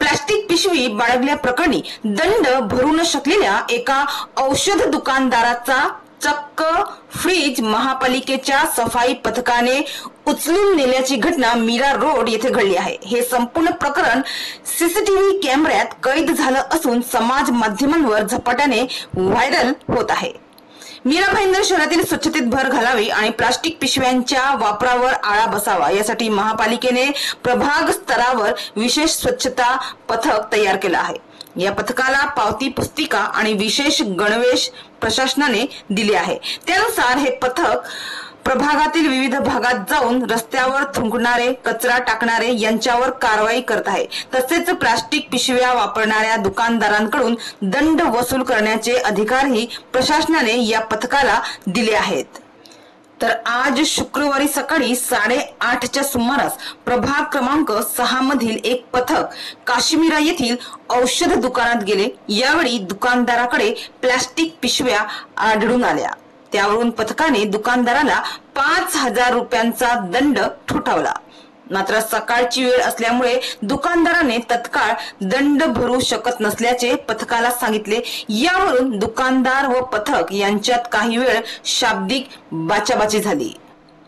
Plastic पिशवी बाळगल्याप्रकरणी दंड भरू न शकलेल्या एका औषध दुकानदाराचा चक्क फ्रीज महापालिकेच्या सफाई पथकाने उचलून नेल्याची घटना मीरा रोड येथे घडली आहे। हे संपूर्ण प्रकरण सीसीटीव्ही कॅमेऱ्यात कैद झालं असून समाज माध्यमांवर झपाट्याने व्हायरल होत आहे। मीरा भाईंदर शहरातील स्वच्छतेत भर घालावी आणि प्लास्टिक पिशव्यांच्या वापरावर आळा बसावा यासाठी महापालिकेने प्रभाग स्तरावर विशेष स्वच्छता पथक तयार केलं आहे। या पथकाला पावती पुस्तिका आणि विशेष गणवेश प्रशासनाने दिले आहे। त्यानुसार हे पथक प्रभागातील विविध भागात जाऊन रस्त्यावर थुंकणारे, कचरा टाकणारे यांच्यावर कारवाई करत आहे। तसेच प्लास्टिक पिशव्या वापरणाऱ्या दुकानदारांकडून दंड वसूल करण्याचे अधिकारही प्रशासनाने या पथकाला दिले आहेत। तर आज शुक्रवारी सकाळी 8:30च्या सुमारास प्रभाग क्रमांक 6 मधील एक पथक काश्मीरा येथील औषध दुकानात गेले। यावेळी दुकानदाराकडे प्लास्टिक पिशव्या आढळून आल्या। त्यावरून पथकाने दुकानदाराला 5,000 रुपयांचा दंड ठोठावला। मात्र सकाळची वेळ असल्यामुळे दुकानदाराने तत्काळ दंड भरू शकत नसल्याचे पथकाला सांगितले। यावरून दुकानदार व पथक यांच्यात काही वेळ शाब्दिक बाचाबाची झाली।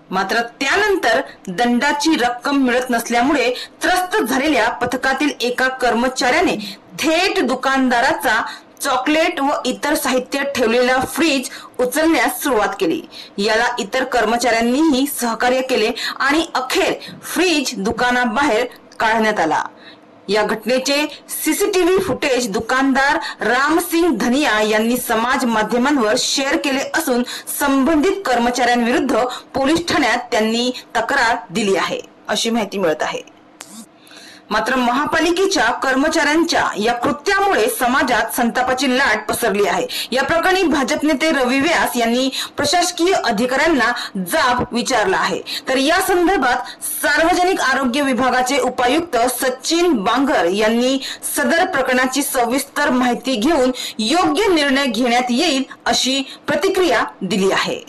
मात्र त्यानंतर दंडाची रक्कम मिळत नसल्यामुळे त्रस्त झालेल्या पथकातील एका कर्मचाऱ्याने थेट दुकानदाराचा चॉकलेट व इतर साहित्य ठेवलेला फ्रीज उचलण्यास सुरुवात केली। याला इतर कर्मचाऱ्यांनीही सहकार्य केले आणि अखेर फ्रीज दुकानाबाहेर काढण्यात आला। या घटनेचे सीसीटीव्ही फुटेज दुकानदार रामसिंग धनिया यांनी समाज माध्यमांवर शेअर केले असून संबंधित कर्मचाऱ्यांविरुद्ध पोलीस ठाण्यात त्यांनी तक्रार दिली आहे अशी माहिती मिळत आहे। मात्र महापालिकेच्या कर्मचाऱ्यांच्या या कृत्यामुळे समाजात संतापाची लाट पसरली आहे। या प्रकरणी भाजप नेते रवी व्यास यांनी प्रशासकीय अधिकाऱ्यांना जाब विचारला आहे। तर या संदर्भात सार्वजनिक आरोग्य विभागाचे उपायुक्त सचिन बांगर यांनी सदर प्रकरणाची सविस्तर माहिती घेऊन योग्य निर्णय घेण्यात येईल अशी प्रतिक्रिया दिली आहे।